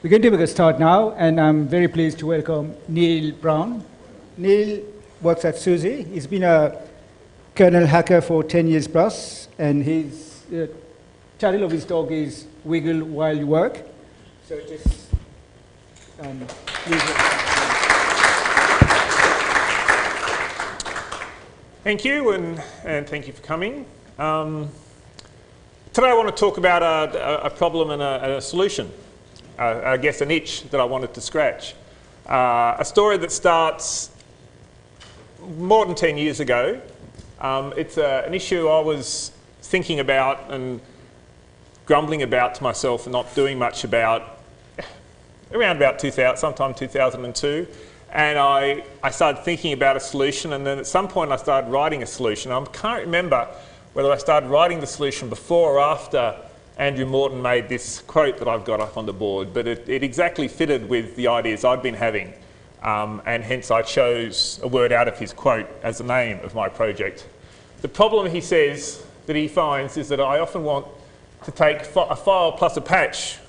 We're going to make a start now, and I'm very pleased to welcome Neil Brown. Neil works at SUSE. He's been a kernel hacker for 10 years plus, and his title of his talk is Wiggle While You Work. So just please. Thank you, and thank you for coming. Today I want to talk about a problem and a solution. I guess an itch that I wanted to scratch. A story that starts more than 10 years ago. It's an issue I was thinking about and grumbling about to myself and not doing much about around about 2000, sometime 2002. And I started thinking about a solution, and then at some point I started writing a solution. I can't remember whether I started writing the solution before or after Andrew Morton made this quote that I've got up on the board, but it exactly fitted with the ideas I'd been having, and hence I chose a word out of his quote as the name of my project. The problem, he says, that he finds is that I often want to take a file plus a patch,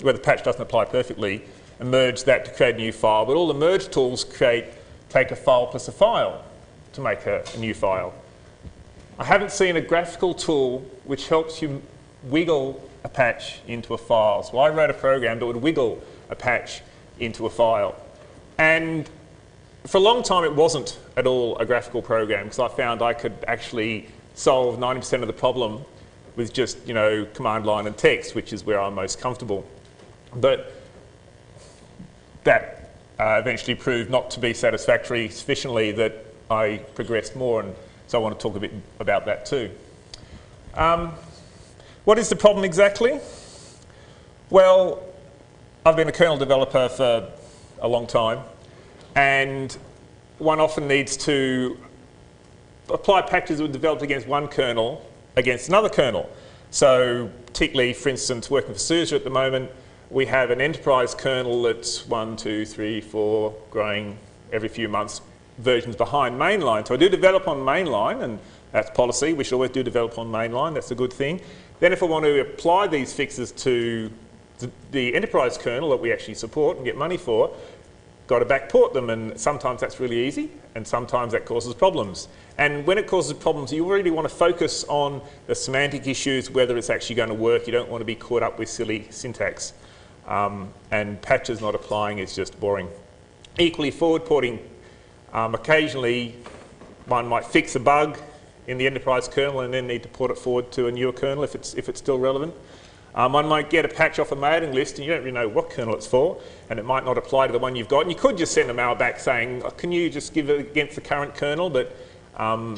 where the patch doesn't apply perfectly, and merge that to create a new file, but all the merge tools take a file plus a file to make a new file. I haven't seen a graphical tool which helps you wiggle a patch into a file. So I wrote a program that would wiggle a patch into a file. And for a long time it wasn't at all a graphical program, because I found I could actually solve 90% of the problem with just, command line and text, which is where I'm most comfortable. But that eventually proved not to be satisfactory sufficiently that I progressed more, and so I want to talk a bit about that too. What is the problem exactly? Well, I've been a kernel developer for a long time, and one often needs to apply patches that were developed against one kernel against another kernel. So particularly, for instance, working for SUSE at the moment, we have an enterprise kernel that's 1, 2, 3, 4, growing every few months, versions behind mainline. So I do develop on mainline, and that's policy. We should always do develop on mainline. That's a good thing. Then if I want to apply these fixes to the enterprise kernel that we actually support and get money for, got to backport them, and sometimes that's really easy, and sometimes that causes problems. And when it causes problems, you really want to focus on the semantic issues, whether it's actually going to work. You don't want to be caught up with silly syntax. And patches not applying is just boring. Equally, forward porting, occasionally one might fix a bug in the enterprise kernel and then need to port it forward to a newer kernel if it's still relevant. One might get a patch off a mailing list and you don't really know what kernel it's for, and it might not apply to the one you've got. And you could just send a mail back saying, can you just give it against the current kernel? But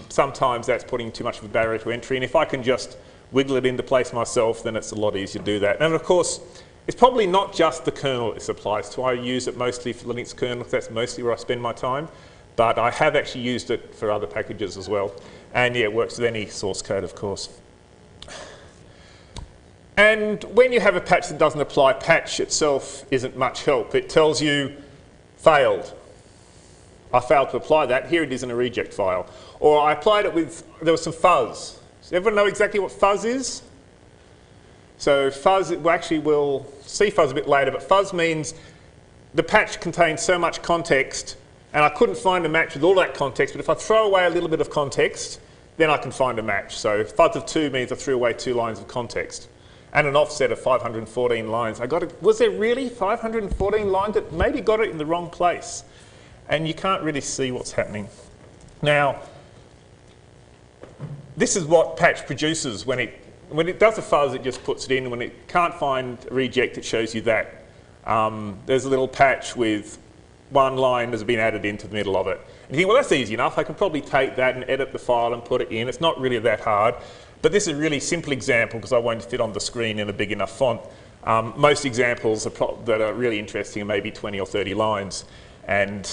sometimes that's putting too much of a barrier to entry. And if I can just wiggle it into place myself, then it's a lot easier to do that. And of course, it's probably not just the kernel this applies to. I use it mostly for Linux kernel. That's mostly where I spend my time. But I have actually used it for other packages as well. And yeah, it works with any source code, of course. And when you have a patch that doesn't apply, patch itself isn't much help. It tells you, failed. I failed to apply that. Here it is in a reject file. Or I applied it with, there was some fuzz. Does everyone know exactly what fuzz is? So fuzz, we'll see fuzz a bit later, but fuzz means the patch contains so much context, and I couldn't find a match with all that context, but if I throw away a little bit of context, then I can find a match. So fuzz of 2 means I threw away 2 lines of context. And an offset of 514 lines. Was there really 514 lines that maybe got it in the wrong place? And you can't really see what's happening. Now, this is what patch produces when it does a fuzz, it just puts it in. When it can't find a reject, it shows you that. There's a little patch with 1 line that's been added into the middle of it. And you think, well, that's easy enough. I can probably take that and edit the file and put it in. It's not really that hard. But this is a really simple example because I won't fit on the screen in a big enough font. Most examples that are really interesting are maybe 20 or 30 lines. And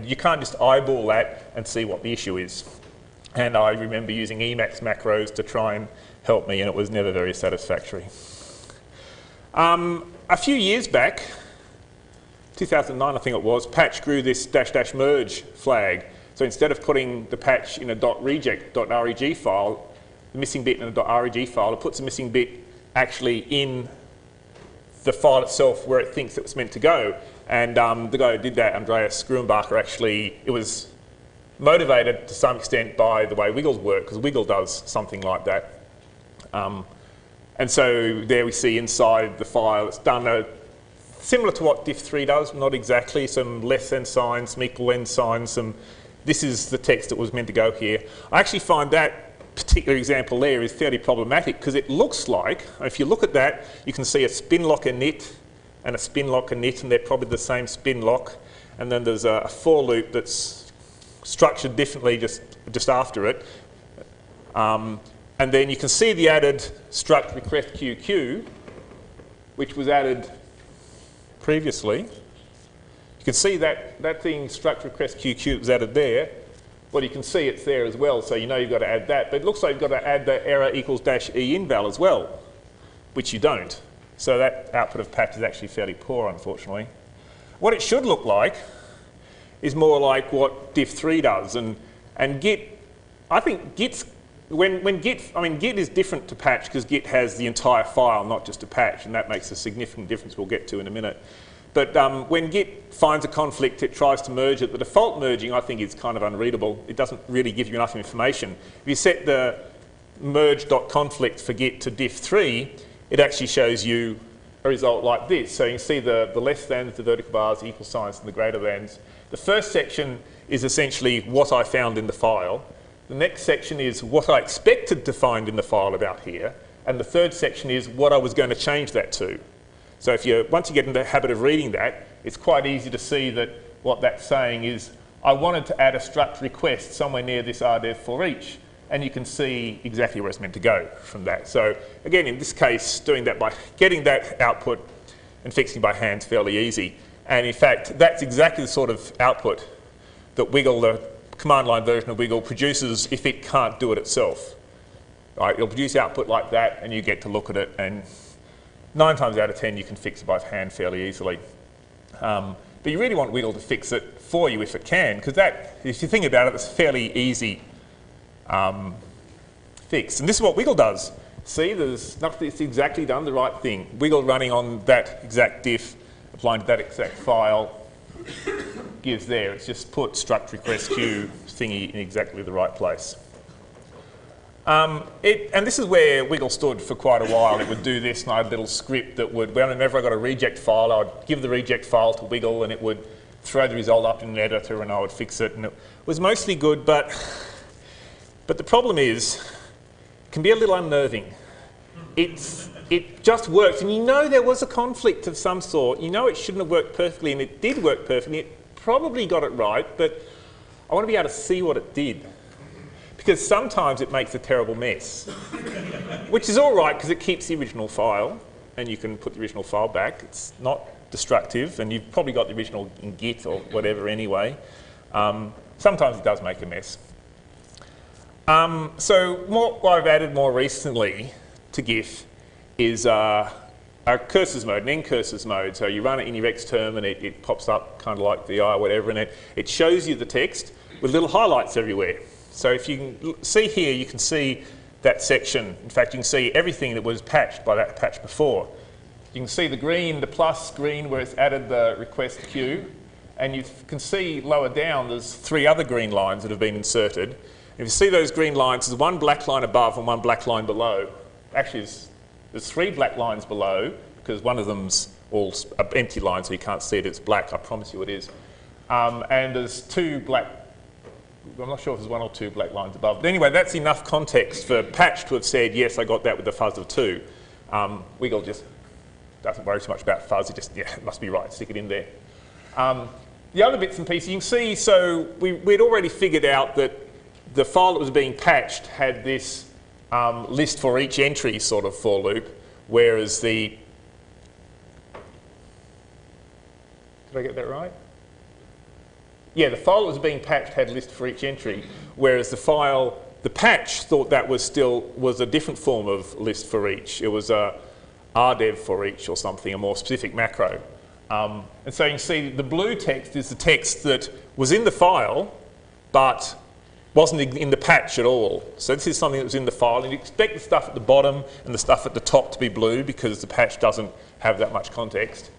you can't just eyeball that and see what the issue is. And I remember using Emacs macros to try and help me, and it was never very satisfactory. A few years back, 2009 I think it was, patch grew this -- merge flag. So instead of putting the patch in a .reject.reg file, the missing bit in a .reg file, it puts the missing bit actually in the file itself where it thinks it was meant to go. And the guy who did that, Andreas Gruenbacher, actually, it was motivated to some extent by the way Wiggles work, because Wiggle does something like that. And so there we see inside the file, it's done similar to what diff3 does, not exactly, some less than signs, some equal than signs, this is the text that was meant to go here. I actually find that particular example there is fairly problematic because it looks like, if you look at that, you can see a spin lock init and a spin lock init, and they're probably the same spin lock. And then there's a for loop that's structured differently just after it. And then you can see the added struct request QQ, which was added previously. You can see that thing struct request QQ was added there. Well, you can see it's there as well, so you know you've got to add that. But it looks like you've got to add the error equals dash e inval as well, which you don't. So that output of patch is actually fairly poor, unfortunately. What it should look like is more like what diff3 does. And Git, I think Git's, Git is different to patch because Git has the entire file, not just a patch, and that makes a significant difference we'll get to in a minute. But when Git finds a conflict, it tries to merge it. The default merging, I think, is kind of unreadable. It doesn't really give you enough information. If you set the merge.conflict for Git to diff3, it actually shows you a result like this. So you can see the less thans, the vertical bars, equal signs, and the greater thans. The first section is essentially what I found in the file. The next section is what I expected to find in the file about here. And the third section is what I was going to change that to. So once you get into the habit of reading that, it's quite easy to see that what that's saying is, I wanted to add a struct request somewhere near this rdev for each, and you can see exactly where it's meant to go from that. So again, in this case, doing that by getting that output and fixing by hand is fairly easy. And in fact, that's exactly the sort of output that Wiggle, the command line version of Wiggle, produces if it can't do it itself. Right? It'll produce output like that, and you get to look at it, and 9 times out of 10 you can fix it by hand fairly easily. But you really want Wiggle to fix it for you if it can, because that, if you think about it, it's a fairly easy fix. And this is what Wiggle does. See, there's nothing, it's exactly done the right thing. Wiggle running on that exact diff, applying to that exact file, gives there. It's just put struct request queue thingy in exactly the right place. And this is where Wiggle stood for quite a while. It would do this, and I had a little script that would, whenever I got a reject file, I would give the reject file to Wiggle, and it would throw the result up in an editor, and I would fix it. And it was mostly good, but the problem is, it can be a little unnerving. It just works, and you know there was a conflict of some sort. You know it shouldn't have worked perfectly, and it did work perfectly. It probably got it right, but I want to be able to see what it did. Because sometimes it makes a terrible mess, which is all right because it keeps the original file, and you can put the original file back. It's not destructive, and you've probably got the original in Git or whatever anyway. Sometimes it does make a mess. So what I've added more recently to GIF is a cursors mode, an end cursors mode. So you run it in your xterm, and it pops up kind of like the eye or whatever, and it shows you the text with little highlights everywhere. So if you can see here, you can see that section. In fact, you can see everything that was patched by that patch before. You can see the green, the plus green, where it's added the request queue. And you can see lower down, there's 3 other green lines that have been inserted. If you see those green lines, there's one black line above and one black line below. Actually, there's 3 black lines below, because one of them's all empty lines, so you can't see it, it's black, I promise you it is. And there's 2 black, I'm not sure if there's 1 or 2 black lines above. But anyway, that's enough context for patch to have said, yes, I got that with the fuzz of 2. Wiggle just doesn't worry too much about fuzz, it just, yeah, it must be right, stick it in there. The other bits and pieces, you can see, so we'd already figured out that the file that was being patched had this list for each entry sort of for loop, whereas the... Did I get that right? Yeah, the file that was being patched had a list for each entry, whereas the patch thought that was a different form of list for each. It was a rdev for each or something, a more specific macro. And so you can see the blue text is the text that was in the file, but wasn't in the patch at all. So this is something that was in the file, and you expect the stuff at the bottom and the stuff at the top to be blue because the patch doesn't have that much context.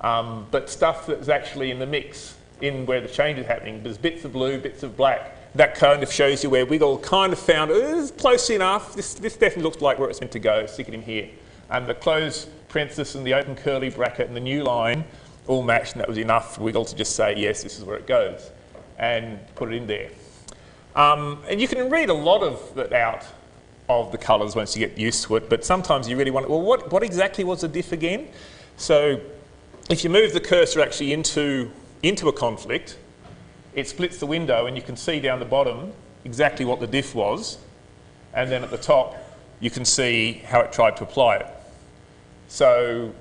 But stuff that's actually in the mix, in where the change is happening, there's bits of blue, bits of black. That kind of shows you where Wiggle kind of found, it's close enough, this definitely looks like where it's meant to go, stick it in here. And the closed parenthesis and the open curly bracket and the new line all matched, and that was enough for Wiggle to just say, yes, this is where it goes, and put it in there. And you can read a lot of that out of the colours once you get used to it, but sometimes you really want, well, what exactly was the diff again? So if you move the cursor actually into a conflict, it splits the window and you can see down the bottom exactly what the diff was, and then at the top you can see how it tried to apply it. So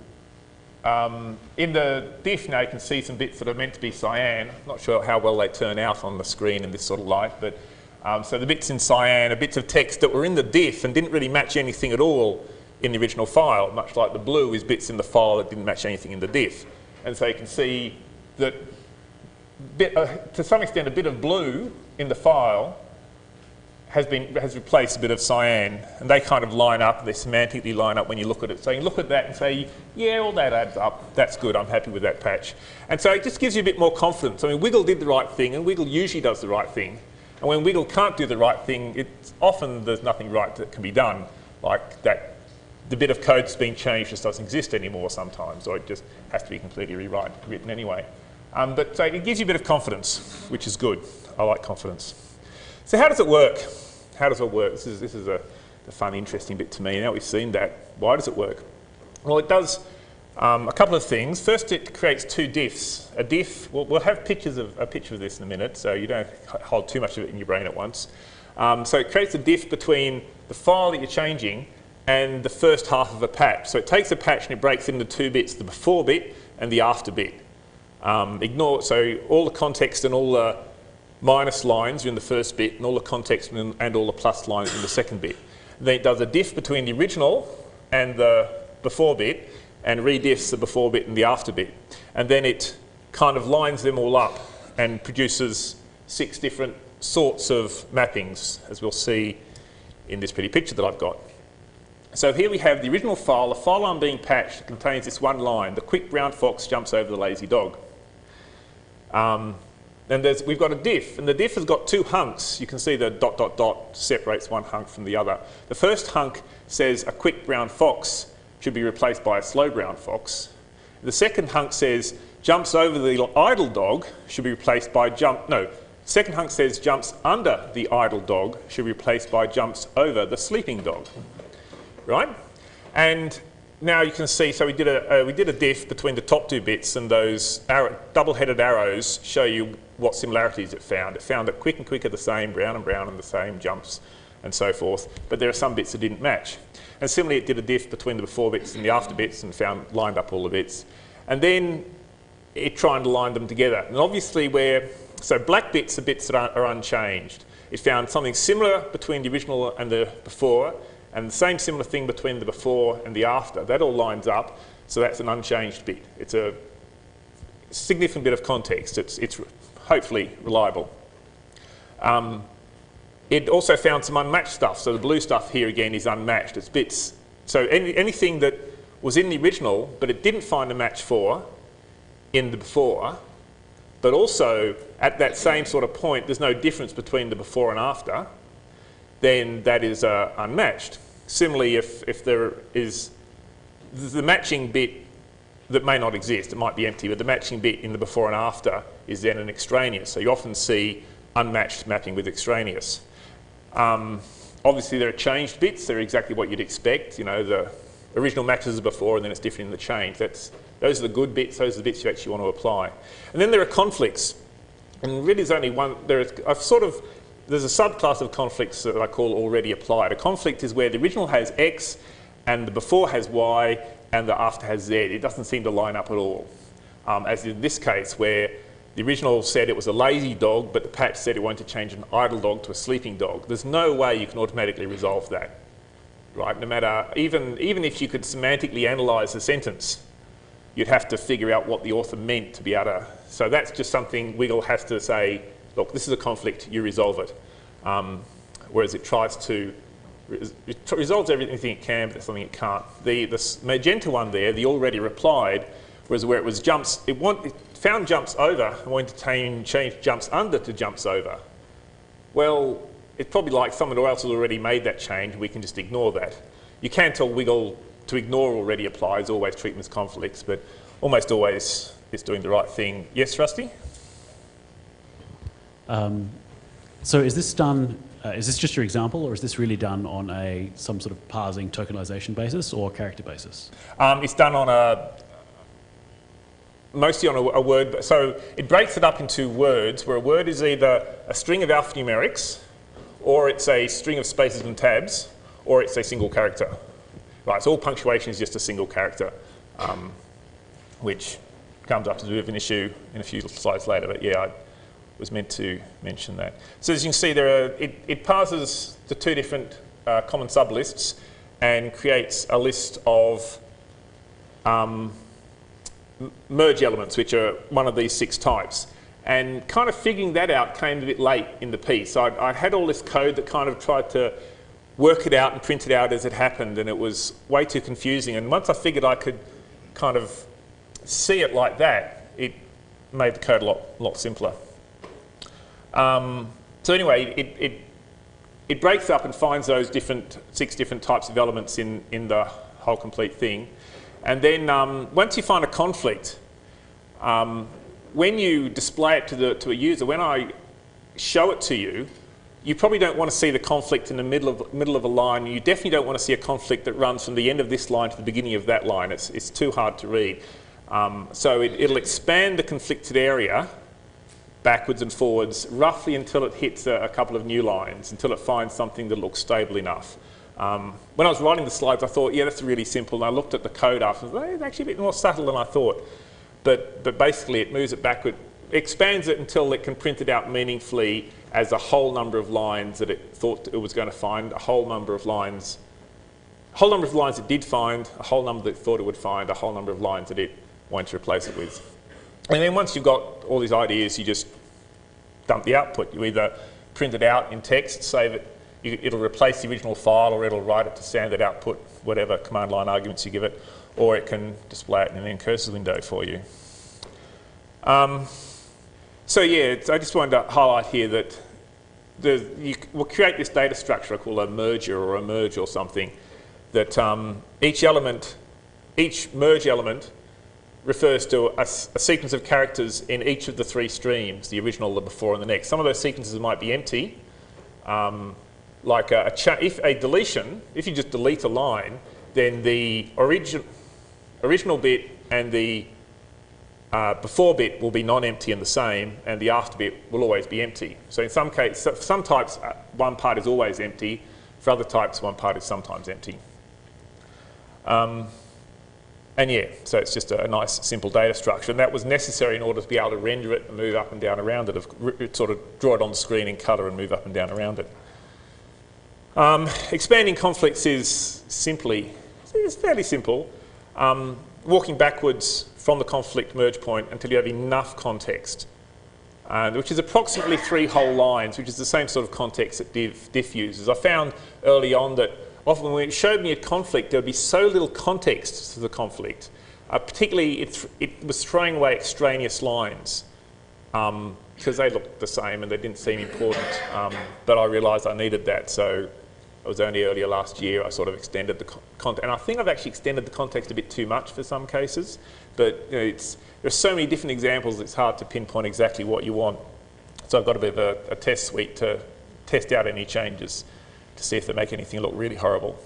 in the diff now you can see some bits that are meant to be cyan. Not sure how well they turn out on the screen in this sort of light, but so the bits in cyan are bits of text that were in the diff and didn't really match anything at all in the original file, much like the blue is bits in the file that didn't match anything in the diff. And so you can see that to some extent a bit of blue in the file has replaced a bit of cyan, and they kind of line up, they semantically line up when you look at it. So you look at that and say, yeah, all that adds up, that's good, I'm happy with that patch. And so it just gives you a bit more confidence. I mean, Wiggle did the right thing, and Wiggle usually does the right thing. And when Wiggle can't do the right thing, it's often there's nothing right that can be done, like that the bit of code that's being changed just doesn't exist anymore sometimes, or it just has to be completely rewritten anyway. But so it gives you a bit of confidence, which is good. I like confidence. So how does it work? How does it work? This is the fun, interesting bit to me. Now we've seen that, why does it work? Well, it does a couple of things. First, it creates two diffs. A diff, we'll have a picture of this in a minute, so you don't hold too much of it in your brain at once. So it creates a diff between the file that you're changing and the first half of a patch. So it takes a patch and it breaks it into two bits, the before bit and the after bit. So all the context and all the minus lines are in the first bit, and all the context and all the plus lines in the second bit. Then it does a diff between the original and the before bit, and rediffs the before bit and the after bit. And then it kind of lines them all up and produces 6 different sorts of mappings, as we'll see in this pretty picture that I've got. So here we have the original file. The file I'm being patched contains this one line: the quick brown fox jumps over the lazy dog. And we've got a diff, and the diff has got 2 hunks. You can see the ... separates one hunk from the other. The first hunk says a quick brown fox should be replaced by a slow brown fox. The second hunk says jumps over the idle dog should be replaced by second hunk says jumps under the idle dog should be replaced by jumps over the sleeping dog. Right? And now you can see, so we did a diff between the top 2 bits, and those double-headed arrows show you what similarities it found. It found that quick and quick are the same, brown and the same, jumps and so forth, but there are some bits that didn't match. And similarly, it did a diff between the before bits and the after bits and lined up all the bits. And then it tried to line them together. And obviously so black bits are bits that are unchanged. It found something similar between the original and the before, and the same similar thing between the before and the after. That all lines up, so that's an unchanged bit. It's a significant bit of context. It's hopefully reliable. It also found some unmatched stuff. So the blue stuff here again is unmatched. It's bits. So anything that was in the original, but it didn't find a match for in the before, but also at that same sort of point, there's no difference between the before and after, then that is unmatched. Similarly, if there is the matching bit that may not exist, it might be empty, but the matching bit in the before and after is then an extraneous. So you often see unmatched mapping with extraneous. Obviously there are changed bits. They're exactly what you'd expect. You know, the original matches the before and then it's different in the change. Those are the good bits. Those are the bits you actually want to apply. And then there are conflicts. And really there's only one. There's a subclass of conflicts that I call already applied. A conflict is where the original has X and the before has Y and the after has Z. It doesn't seem to line up at all. As in this case where the original said it was a lazy dog, but the patch said it wanted to change an idle dog to a sleeping dog. There's no way you can automatically resolve that, right? No matter, even if you could semantically analyse the sentence, you'd have to figure out what the author meant to be able to. So that's just something Wiggle has to say, look, this is a conflict, you resolve it. whereas it tries to resolves everything it can, but there's something it can't. The magenta one there, the already replied, was where it was jumps. It found jumps over and wanted to change jumps under to jumps over. Well, it's probably like someone else has already made that change. We can just ignore that. You can tell wiggle to ignore already applies, always treat them as conflicts, but almost always it's doing the right thing. Yes, Rusty? So is this done, is this just your example, or is this really done on some sort of parsing tokenization basis or character basis? It's done on mostly on a word. So it breaks it up into words, where a word is either a string of alphanumerics, or it's a string of spaces and tabs, or it's a single character. Right, so all punctuation is just a single character, which comes up as a bit of an issue in a few slides later, but yeah, I was meant to mention that. So as you can see, it parses the two different common sublists and creates a list of merge elements, which are one of these 6 types. And kind of figuring that out came a bit late in the piece. I had all this code that kind of tried to work it out and print it out as it happened, and it was way too confusing. And once I figured I could kind of see it like that, it made the code a lot simpler. So anyway, it breaks up and finds those 6 different types of elements in the whole complete thing. And then once you find a conflict, when you display it to a user, when I show it to you, you probably don't want to see the conflict in the middle of a line. You definitely don't want to see a conflict that runs from the end of this line to the beginning of that line. It's too hard to read. So it'll expand the conflicted area backwards and forwards, roughly until it hits a couple of new lines, until it finds something that looks stable enough. When I was writing the slides, I thought, yeah, that's really simple. And I looked at the code after, and I thought, it's actually a bit more subtle than I thought. But basically, it moves it backward, expands it until it can print it out meaningfully as a whole number of lines that it thought it was going to find, a whole number of lines it did find, a whole number that it thought it would find, a whole number of lines that it wanted to replace it with. And then once you've got all these ideas, you just dump the output. You either print it out in text, save it, it'll replace the original file, or it'll write it to standard output, whatever command line arguments you give it, or it can display it in an in-cursor window for you. So yeah, I just wanted to highlight here that we'll create this data structure I call a merger or a merge or something, that each merge element refers to a sequence of characters in each of the 3 streams, the original, the before, and the next. Some of those sequences might be empty, like if a deletion, if you just delete a line, then the original bit and the before bit will be non-empty and the same, and the after bit will always be empty. So in some cases, for some types, one part is always empty. For other types, one part is sometimes empty. And yeah, so it's just a nice, simple data structure. And that was necessary in order to be able to render it and move up and down around it, sort of draw it on the screen in colour and move up and down around it. Expanding conflicts is fairly simple. Walking backwards from the conflict merge point until you have enough context, which is approximately 3 whole lines, which is the same sort of context that diff uses. I found early on that often when it showed me a conflict, there would be so little context to the conflict. Particularly, it was throwing away extraneous lines because they looked the same and they didn't seem important. But I realised I needed that, so it was only earlier last year I sort of extended the context. And I think I've actually extended the context a bit too much for some cases. But you know, there are so many different examples, it's hard to pinpoint exactly what you want. So I've got a bit of a test suite to test out any changes to see if they make anything look really horrible.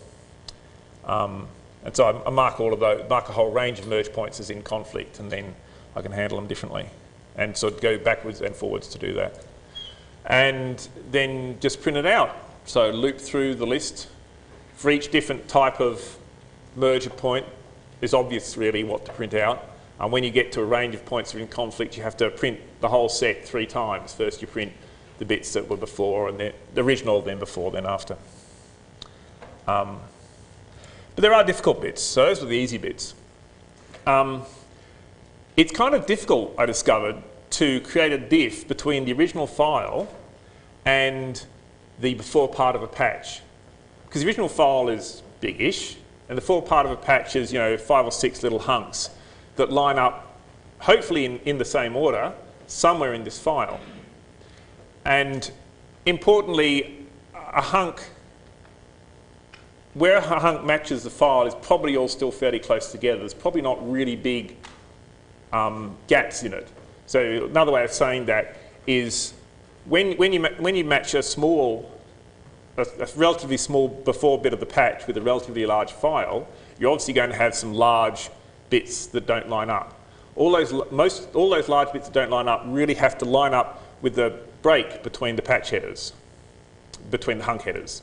And so I mark all of those, mark a whole range of merge points as in conflict, and then I can handle them differently and sort of go backwards and forwards to do that. And then just print it out. So loop through the list. For each different type of merger point, it's obvious really what to print out. And when you get to a range of points that are in conflict, you have to print the whole set 3 times. First you print the bits that were before, and then the original, then before, then after. But there are difficult bits, so those are the easy bits. It's kind of difficult, I discovered, to create a diff between the original file and the before part of a patch. Because the original file is big-ish, and the before part of a patch is, 5 or 6 little hunks that line up, hopefully in the same order, somewhere in this file. And importantly, where a hunk matches the file is probably all still fairly close together. There's probably not really big gaps in it. So another way of saying that is when you match a relatively small before bit of the patch with a relatively large file, you're obviously going to have some large bits that don't line up. All those large bits that don't line up really have to line up with the break between the patch headers, between the hunk headers,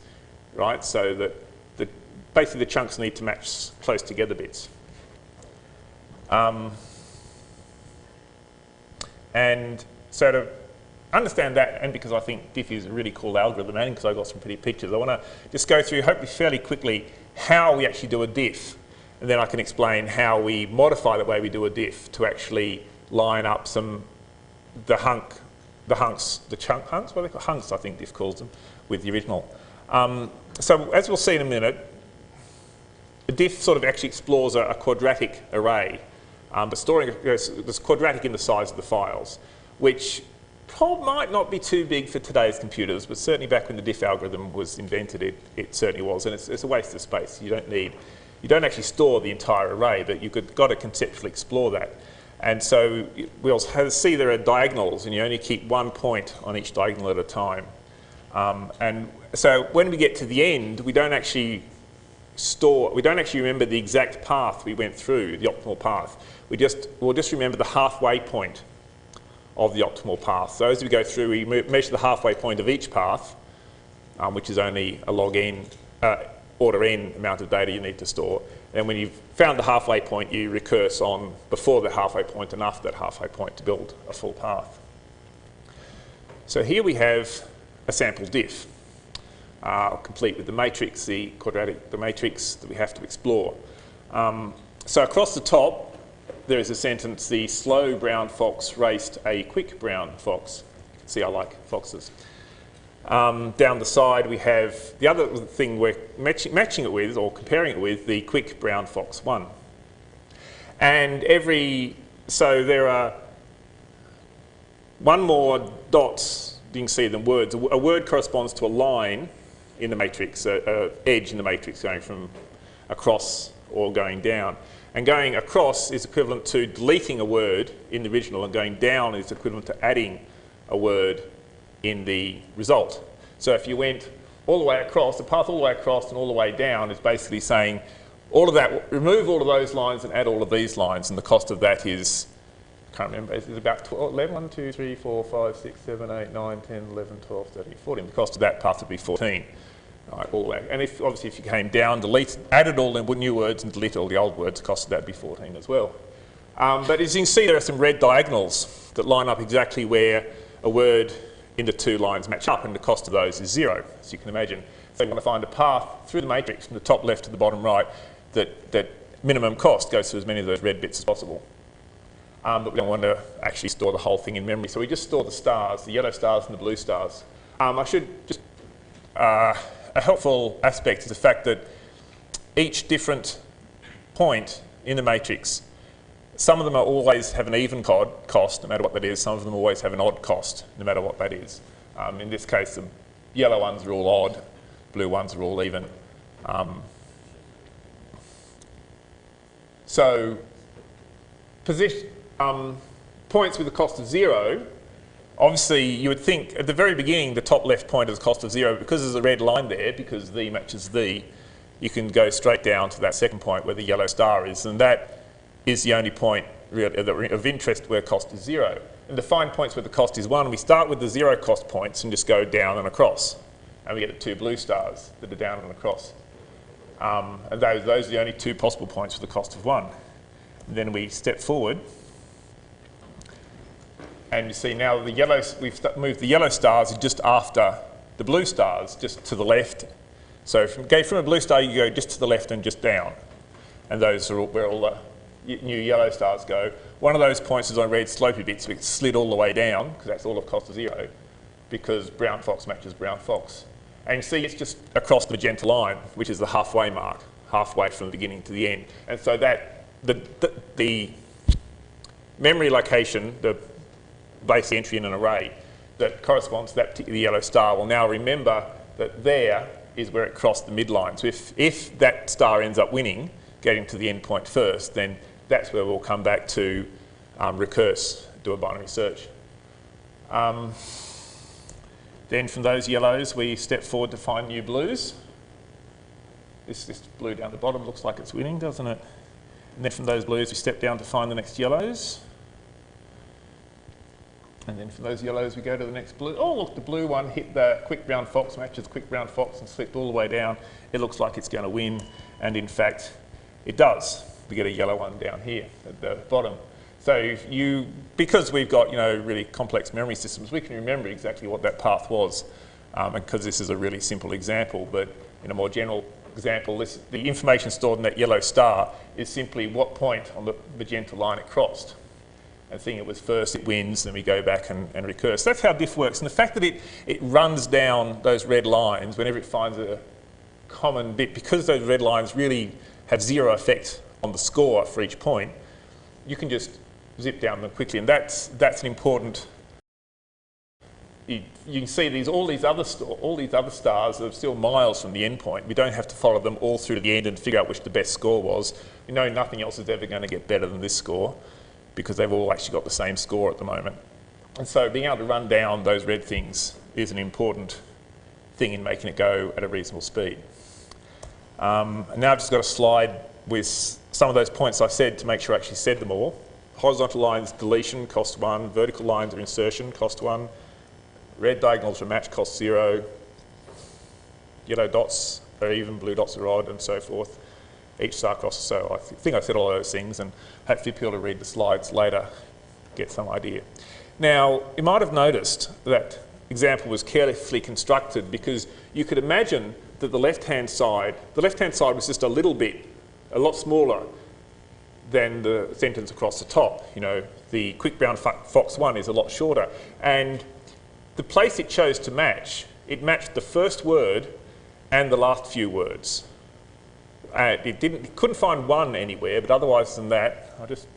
right? So that basically the chunks need to match close together bits. And so to understand that, and because I think diff is a really cool algorithm, and because I've got some pretty pictures, I want to just go through, hopefully fairly quickly, how we actually do a diff. And then I can explain how we modify the way we do a diff to actually line up the chunk hunks, what are they called? Hunks, I think diff calls them, with the original. So as we'll see in a minute, a diff sort of actually explores a quadratic array, but storing this quadratic in the size of the files, which might not be too big for today's computers, but certainly back when the diff algorithm was invented, it certainly was, and it's a waste of space. You don't actually store the entire array, but you've got to conceptually explore that. And so we'll see there are diagonals, and you only keep one point on each diagonal at a time. And so when we get to the end, we don't actually remember the exact path we went through, the optimal path. We'll just remember the halfway point of the optimal path. So as we go through, we measure the halfway point of each path, which is only a log n, order n amount of data you need to store. And when you've found the halfway point, you recurse on before the halfway point and after that halfway point to build a full path. So here we have a sample diff, complete with the matrix, the matrix that we have to explore. So across the top, there is a sentence: the slow brown fox raced a quick brown fox. See, I like foxes. Down the side, we have the other thing we're matching it with, or comparing it with, the quick brown fox won. And so there are one more dots you can see than words. A word corresponds to a line in the matrix, an edge in the matrix going from across or going down. And going across is equivalent to deleting a word in the original, and going down is equivalent to adding a word in the result. So if you went all the way across, the path all the way across and all the way down is basically saying all of that, remove all of those lines and add all of these lines, and the cost of that is, I can't remember, is about 12, 11, 1, 2, 3, 4, 5, 6, 7, 8, 9, 10, 11, 12, 13, 14. The cost of that path would be 14. Right, all the way. And obviously if you came down, added all the new words and deleted all the old words, the cost of that would be 14 as well. But as you can see, there are some red diagonals that line up exactly where a word in the two lines match up, and the cost of those is 0, as you can imagine. So you want to find a path through the matrix from the top left to the bottom right that minimum cost goes through as many of those red bits as possible. But we don't want to actually store the whole thing in memory, so we just store the stars, the yellow stars and the blue stars. I should just... a helpful aspect is the fact that each different point in the matrix, some of them always have an even cost, no matter what that is. Some of them always have an odd cost, no matter what that is. In this case, the yellow ones are all odd, blue ones are all even. So points with a cost of 0, obviously you would think at the very beginning the top left point is a cost of 0, because there's a red line there, because the matches the, you can go straight down to that second point where the yellow star is, and that is the only point really of interest where cost is 0. And to find points where the cost is 1, we start with the 0 cost points and just go down and across, and we get the 2 blue stars that are down and across. And those are the only 2 possible points with the cost of 1. And then we step forward, and you see now we've moved the yellow stars just after the blue stars, just to the left. So from a blue star, you go just to the left and just down. And those are where all the new yellow stars go. One of those points is on red slopey bits, so it slid all the way down, because that's all of cost of 0, because brown fox matches brown fox. And you see it's just across the magenta line, which is the halfway mark, halfway from the beginning to the end. And so that the memory location, the base entry in an array that corresponds to that particular yellow star will now remember that there is where it crossed the midline. So if that star ends up winning, getting to the endpoint first, then that's where we'll come back to recurse, do a binary search. Then from those yellows, we step forward to find new blues. This blue down the bottom looks like it's winning, doesn't it? And then from those blues, we step down to find the next yellows. And then from those yellows, we go to the next blue. Oh, look, the blue one hit the quick brown fox, matches quick brown fox, and slipped all the way down. It looks like it's going to win, and in fact, it does. We get a yellow one down here at the bottom. So because we've got really complex memory systems, we can remember exactly what that path was, and because this is a really simple example, but in a more general example, the information stored in that yellow star is simply what point on the magenta line it crossed. And seeing it was first, it wins, then we go back and recurse. That's how diff works. And the fact that it runs down those red lines whenever it finds a common bit, because those red lines really have zero effect on the score for each point, you can just zip down them quickly. And that's an important... You can see all these other stars are still miles from the endpoint. We don't have to follow them all through to the end and figure out which the best score was. We know nothing else is ever going to get better than this score, because they've all actually got the same score at the moment. And so being able to run down those red things is an important thing in making it go at a reasonable speed. And now I've just got a slide with some of those points I said to make sure I actually said them all. Horizontal lines, deletion, cost 1. Vertical lines are insertion, cost 1. Red diagonals are match, cost 0. Yellow dots are even, blue dots are odd, and so forth. Each star costs. So I think I said all those things, and hopefully people will read the slides later, get some idea. Now, you might have noticed that example was carefully constructed because you could imagine that the left-hand side was just a lot smaller than the sentence across the top. The quick brown fox one is a lot shorter. And the place it chose to match, it matched the first word and the last few words. It couldn't find one anywhere, but otherwise than that, I'll just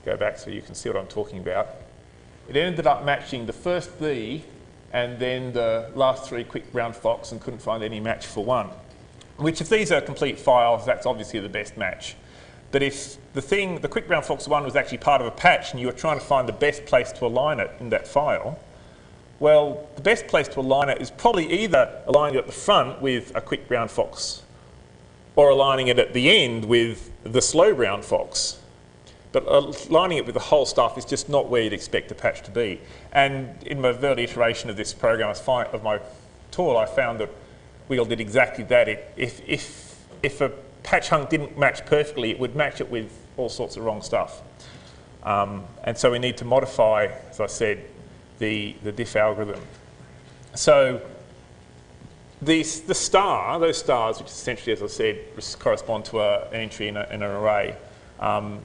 go back so you can see what I'm talking about. It ended up matching the first "the" and then the last 3 quick brown fox, and couldn't find any match for one. Which, if these are complete files, that's obviously the best match. But if the quick brown fox 1 was actually part of a patch and you were trying to find the best place to align it in that file, well, the best place to align it is probably either aligning it at the front with a quick brown fox or aligning it at the end with the slow brown fox. But aligning it with the whole stuff is just not where you'd expect a patch to be. And in my early iteration of this program, of my tool, I found that Wheel did exactly that. If a patch hunk didn't match perfectly, it would match it with all sorts of wrong stuff. And so we need to modify, as I said, the diff algorithm. So those stars, which essentially, as I said, correspond to an entry in an array,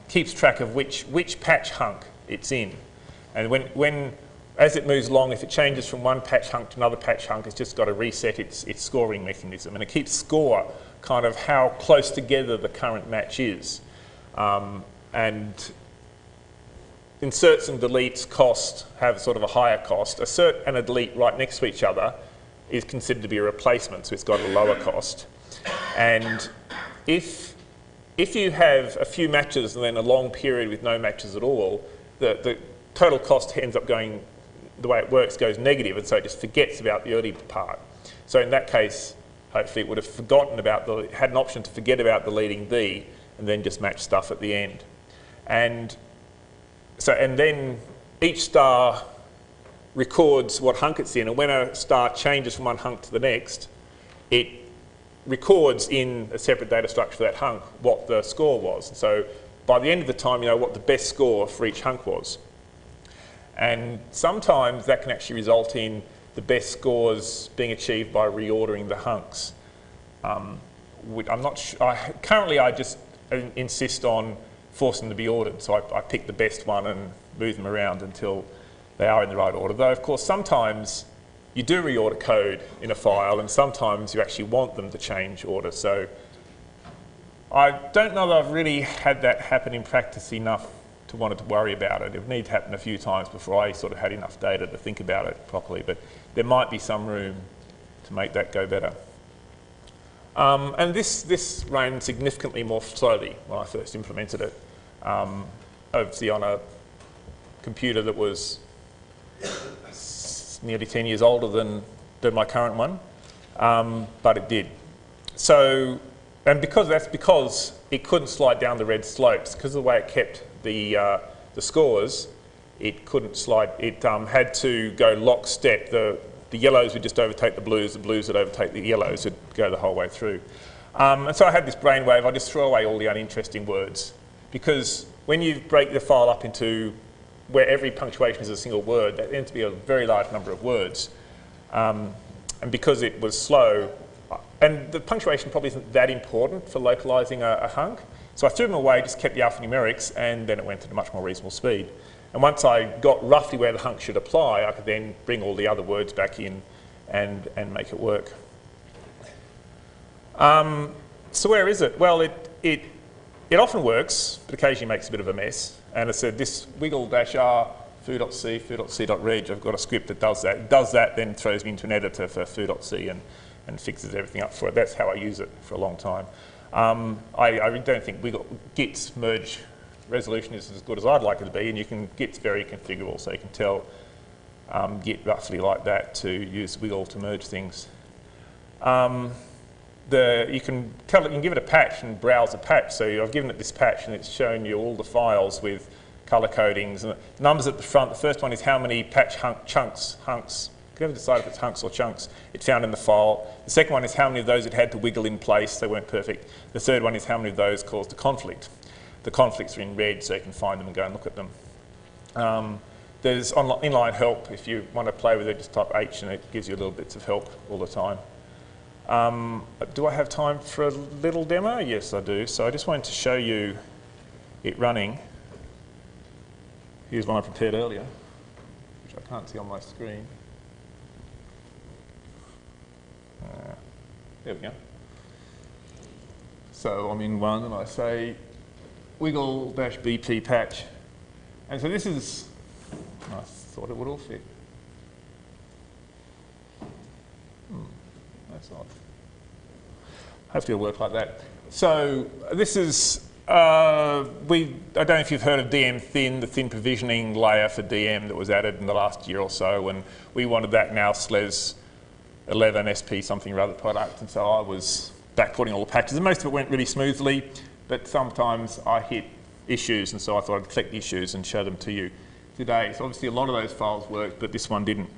keeps track of which patch hunk it's in. And as it moves along, if it changes from one patch hunk to another patch hunk, it's just got to reset its scoring mechanism. And it keeps score kind of how close together the current match is. And inserts and deletes have sort of a higher cost. A cert and a delete right next to each other is considered to be a replacement, so it's got a lower cost. And if you have a few matches and then a long period with no matches at all, the total cost ends up going, the way it works, goes negative, and so it just forgets about the early part. So in that case, hopefully it would have had an option to forget about deleting "the" and then just match stuff at the end. And then each star records what hunk it's in, and when a star changes from one hunk to the next, it records in a separate data structure for that hunk what the score was. So by the end of the time, you know what the best score for each hunk was. And sometimes that can actually result in the best scores being achieved by reordering the hunks. I'm not sure. Currently, I just insist on forcing them to be ordered. So I pick the best one and move them around until they are in the right order. Though, of course, sometimes you do reorder code in a file, and sometimes you actually want them to change order. So I don't know that I've really had that happen in practice enough to want to worry about it. It would need to happen a few times before I sort of had enough data to think about it properly, but there might be some room to make that go better. And this ran significantly more slowly when I first implemented it, obviously on a computer that was nearly 10 years older than my current one, but it did. So, and that's because it couldn't slide down the red slopes, because of the way it kept the scores, it couldn't slide. It had to go lockstep. The yellows would just overtake the blues would overtake the yellows, would go the whole way through. And so I had this brainwave. I just throw away all the uninteresting words, because when you break the file up into where every punctuation is a single word, that ends to be a very large number of words. And because it was slow, and the punctuation probably isn't that important for localizing a hunk, so I threw them away, just kept the alphanumerics, and then it went at a much more reasonable speed. And once I got roughly where the hunk should apply, I could then bring all the other words back in and make it work. So where is it? Well, it often works, but occasionally makes a bit of a mess. And I said this wiggle-r foo.c, foo.c.reg, I've got a script that does that. It does that, then throws me into an editor for foo.c and fixes everything up for it. That's how I use it for a long time. I don't think Git's merge resolution is as good as I'd like it to be, and Git's very configurable, so you can tell Git roughly like that to use wiggle to merge things. You can give it a patch and browse a patch. So I've given it this patch, and it's shown you all the files with color codings. And the numbers at the front, the first one is how many patch hunks. You can never decide if it's hunks or chunks it found in the file. The second one is how many of those it had to wiggle in place. They weren't perfect. The third one is how many of those caused a conflict. The conflicts are in red, so you can find them and go and look at them. There's inline help. If you want to play with it, just type H, and it gives you little bits of help all the time. Do I have time for a little demo? Yes, I do. So I just wanted to show you it running. Here's one I prepared earlier, which I can't see on my screen. There we go. So I'm in one, and I say wiggle-bp patch. And so this is, I thought it would all fit. That's odd. Hopefully it'll work like that. So this is, I don't know if you've heard of DM Thin, the thin provisioning layer for DM that was added in the last year or so, and we wanted that now SLES 11 SP something or other product, and so I was backporting all the patches, and most of it went really smoothly, but sometimes I hit issues, and so I thought I'd collect the issues and show them to you today. So obviously a lot of those files worked, but this one didn't.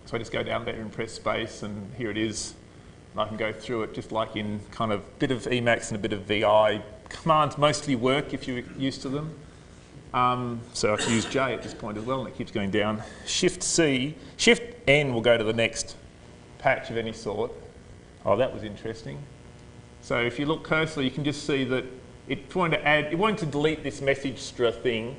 So I just go down there and press space, and here it is. And I can go through it just like in kind of a bit of Emacs and a bit of VI. Commands mostly work if you're used to them. So I can use J at this point as well, and it keeps going down. Shift-C, Shift-N will go to the next patch of any sort. Oh, that was interesting. So if you look closely, you can just see that it wanted to delete this message str thing,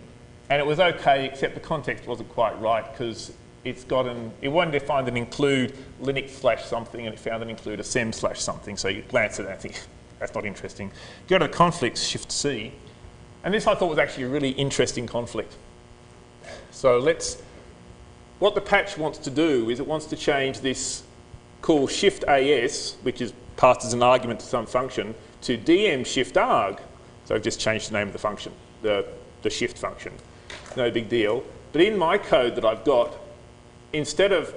and it was okay, except the context wasn't quite right, because it wanted to find an include Linux/something, and it found an include a sem/something. So you glance at that and think, that's not interesting. Go to the conflicts, Shift-C, and this I thought was actually a really interesting conflict. So what the patch wants to do is it wants to change this call Shift-AS, which is passed as an argument to some function, to DM Shift-Arg. So I've just changed the name of the function, the shift function. No big deal. But in my code that I've got, instead of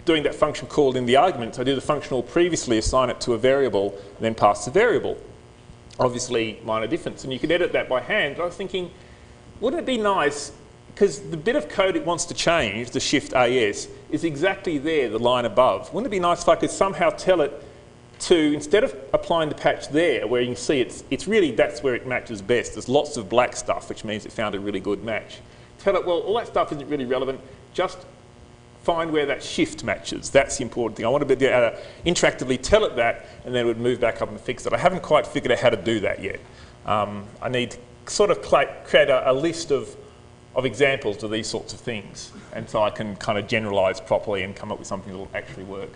doing that function called in the arguments, I do the functional previously, assign it to a variable, and then pass the variable. Obviously, minor difference. And you could edit that by hand. But I was thinking, wouldn't it be nice, because the bit of code it wants to change, the Shift-AS, is exactly there, the line above. Wouldn't it be nice if I could somehow tell it to, instead of applying the patch there, where you can see it's really, that's where it matches best. There's lots of black stuff, which means it found a really good match. Tell it, well, all that stuff isn't really relevant. Just find where that shift matches. That's the important thing. I want to be able to interactively tell it that, and then it would move back up and fix it. I haven't quite figured out how to do that yet. I need to sort of create a list of of examples of these sorts of things. And so I can kind of generalise properly and come up with something that will actually work.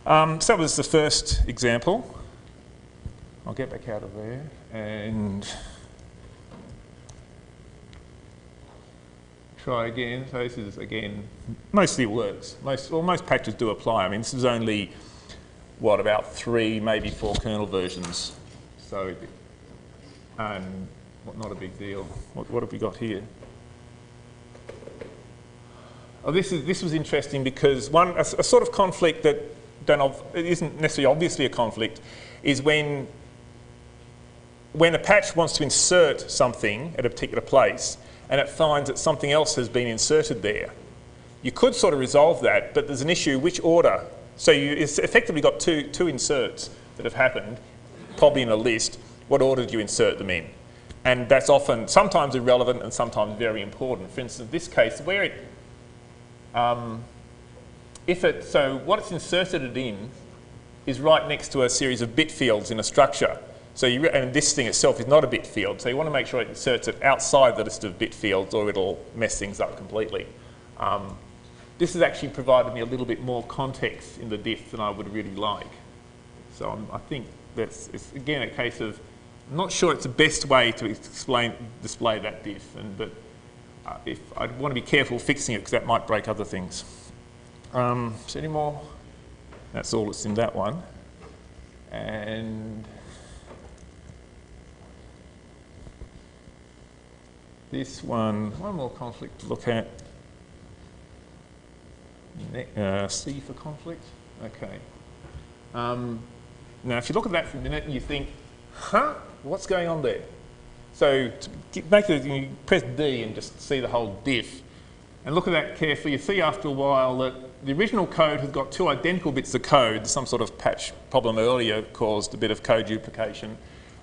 So that was the first example. I'll get back out of there and try again. So this is, again, mostly works. Most patches do apply. I mean, this is only, what, about 3, maybe 4 kernel versions. So, not a big deal. What have we got here? Oh, this was interesting because a sort of conflict that it isn't necessarily obviously a conflict is when a patch wants to insert something at a particular place and it finds that something else has been inserted there. You could sort of resolve that, but there's an issue, which order? So it's effectively got two inserts that have happened, probably in a list. What order do you insert them in? And that's often, sometimes irrelevant and sometimes very important. For instance, in this case, where it, so what it's inserted it in is right next to a series of bit fields in a structure. So and this thing itself is not a bit field, so you want to make sure it inserts it outside the list of bit fields or it'll mess things up completely. This has actually provided me a little bit more context in the diff than I would really like. So I think it's again a case of, I'm not sure it's the best way to display that diff, but if I'd want to be careful fixing it because that might break other things. Is there any more? That's all that's in that one. And this one more conflict to look at. C for conflict. Okay. Now, if you look at that for a minute and you think, huh, what's going on there? So you press D and just see the whole diff. And look at that carefully. You see after a while that the original code has got 2 identical bits of code. Some sort of patch problem earlier caused a bit of code duplication.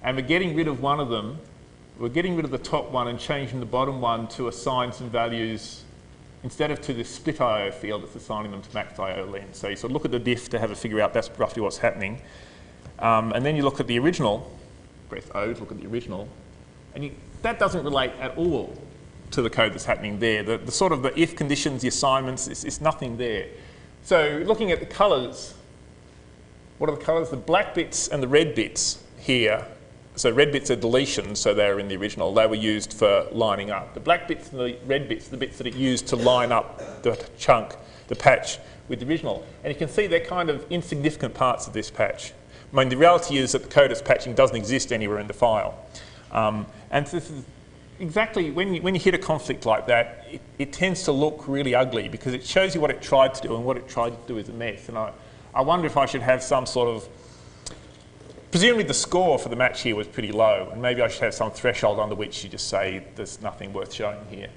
And we're getting rid of one of them. We're getting rid of the top one and changing the bottom one to assign some values. Instead of to the split IO field, it's assigning them to max IO length. So you sort of look at the diff to have a figure out that's roughly what's happening. And then you look at the original, press O to look at the original, and that doesn't relate at all to the code that's happening there. The sort of the if conditions, the assignments, it's nothing there. So looking at the colours, what are the colours? The black bits and the red bits here. So red bits are deletions, so they're in the original. They were used for lining up. The black bits and the red bits are the bits that it used to line up the chunk, the patch, with the original. And you can see they're kind of insignificant parts of this patch. I mean, the reality is that the code it's patching doesn't exist anywhere in the file. And this is exactly, when you hit a conflict like that, it tends to look really ugly because it shows you what it tried to do, and what it tried to do is a mess. And I wonder if I should have some sort of, presumably the score for the match here was pretty low, and maybe I should have some threshold under which you just say there's nothing worth showing here.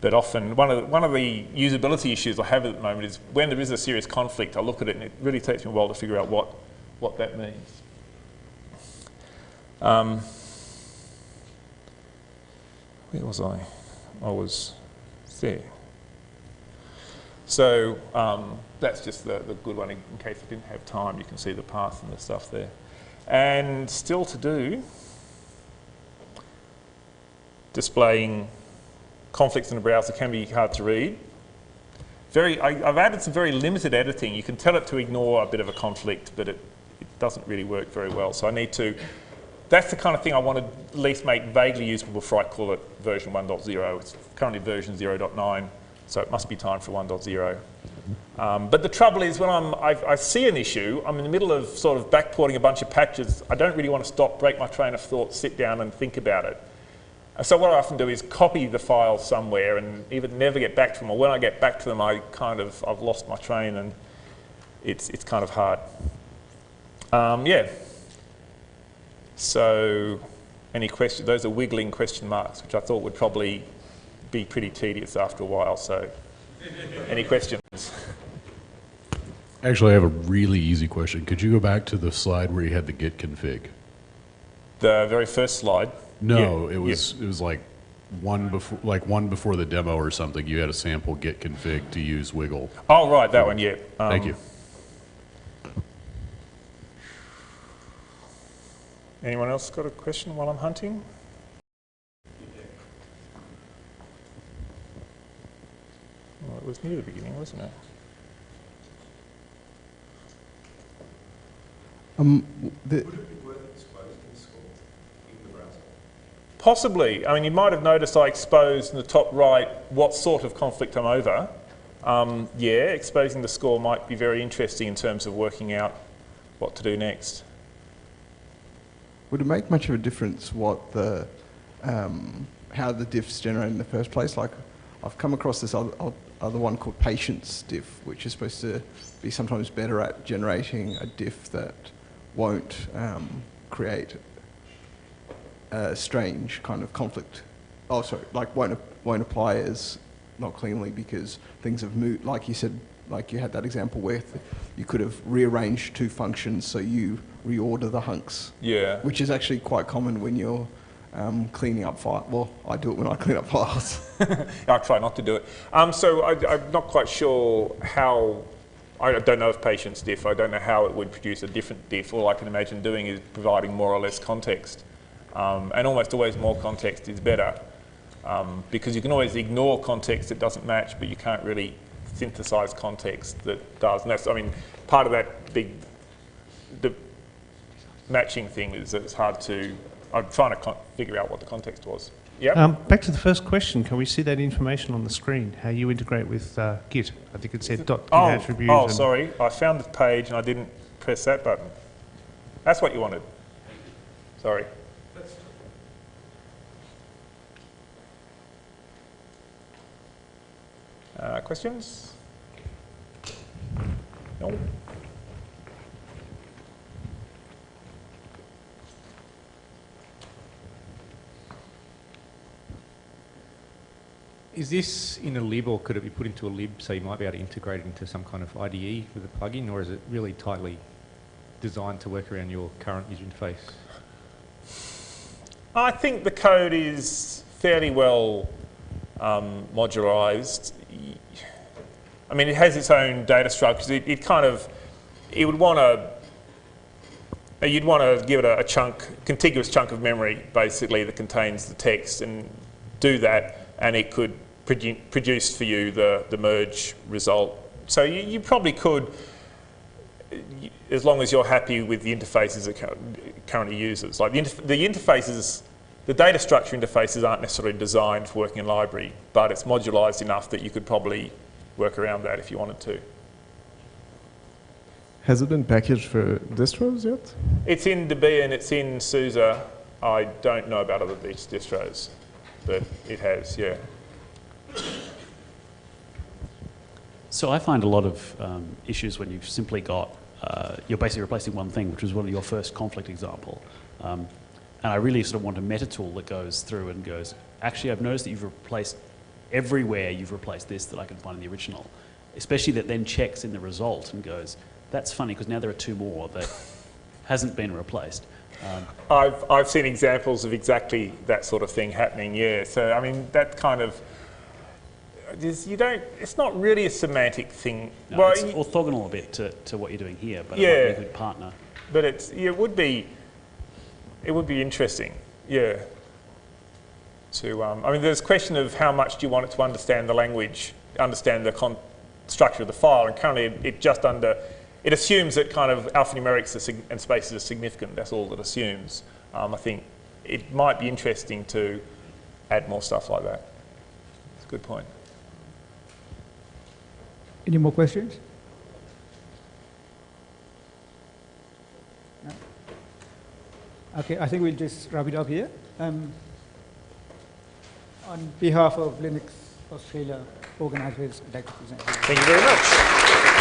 But often, one of the usability issues I have at the moment is when there is a serious conflict, I look at it and it really takes me a while to figure out what that means. Where was I? I was there. So that's just the good one. In case I didn't have time, you can see the path and the stuff there. And still to do, displaying conflicts in the browser can be hard to read. I've added some very limited editing. You can tell it to ignore a bit of a conflict, but it doesn't really work very well. So I need to, that's the kind of thing I want to at least make vaguely usable before I call it version 1.0. It's currently version 0.9, so it must be time for 1.0. But the trouble is when I see an issue, I'm in the middle of sort of backporting a bunch of patches. I don't really want to stop, break my train of thought, sit down and think about it. So what I often do is copy the files somewhere and either never get back to them, or when I get back to them, I've lost my train and it's kind of hard. Yeah. So any questions? Those are wiggling question marks, which I thought would probably be pretty tedious after a while. So any questions? Actually, I have a really easy question. Could you go back to the slide where you had the git config? The very first slide. No, yeah. it was like one before the demo or something. You had a sample git config to use Wiggle. Oh right, that one. Yeah. Thank you. Anyone else got a question while I'm hunting? was near the beginning, wasn't it? Possibly. I mean, you might have noticed I exposed in the top right what sort of conflict I'm over. Yeah, exposing the score might be very interesting in terms of working out what to do next. Would it make much of a difference what the how the diff's generated in the first place? Like, I've come across this other one called patience diff, which is supposed to be sometimes better at generating a diff that won't create a strange kind of conflict. Oh, sorry, like won't apply as not cleanly because things have moved. Like you said, like you had that example where you could have rearranged two functions so you reorder the hunks. Yeah. Which is actually quite common when you're cleaning up files. Well, I do it when I clean up files. I try not to do it. So I'm not quite sure how. I don't know if patience diff. I don't know how it would produce a different diff. All I can imagine doing is providing more or less context. And almost always more context is better. Because you can always ignore context that doesn't match, but you can't really synthesize context that does. And that's, I mean, part of that the matching thing is that it's hard to, I'm trying to figure out what the context was. Yeah. Back to the first question, can we see that information on the screen, how you integrate with Git? I think it said .git attribute. Oh, sorry, I found the page and I didn't press that button. That's what you wanted. Sorry. Questions? No? Is this in a lib or could it be put into a lib so you might be able to integrate it into some kind of IDE with a plugin, or is it really tightly designed to work around your current user interface? I think the code is fairly well modularized. I mean, it has its own data structures. It kind of, it would want to, you'd want to give it a chunk, contiguous chunk of memory, basically, that contains the text, and do that, and it could produce for you the merge result. So you probably could, as long as you're happy with the interfaces it currently uses. Like the interfaces, the data structure interfaces aren't necessarily designed for working in library, but it's modularized enough that you could probably work around that if you wanted to. Has it been packaged for distros yet? It's in Debian, it's in SUSE. I don't know about other distros, but it has, yeah. So I find a lot of issues when you've simply got, you're basically replacing one thing, which was one of your first conflict example. And I really sort of want a meta tool that goes through and goes, actually I've noticed that you've replaced, everywhere you've replaced this that I can find in the original. Especially that then checks in the result and goes, that's funny because now there are two more that hasn't been replaced. I've seen examples of exactly that sort of thing happening, yeah. So, I mean, that kind of, it's not really a semantic thing. No, well, it's orthogonal a bit to what you're doing here, but yeah, it might be a good partner. But it would be interesting, yeah. To, I mean, there's a question of how much do you want it to understand the language, understand the structure of the file, and currently it assumes that kind of alphanumerics and spaces are significant. That's all it assumes. I think it might be interesting to add more stuff like that. It's a good point. Any more questions? No? Okay, I think we'll just wrap it up here. On behalf of Linux Australia organisers, I'd like to present. Thank you very much.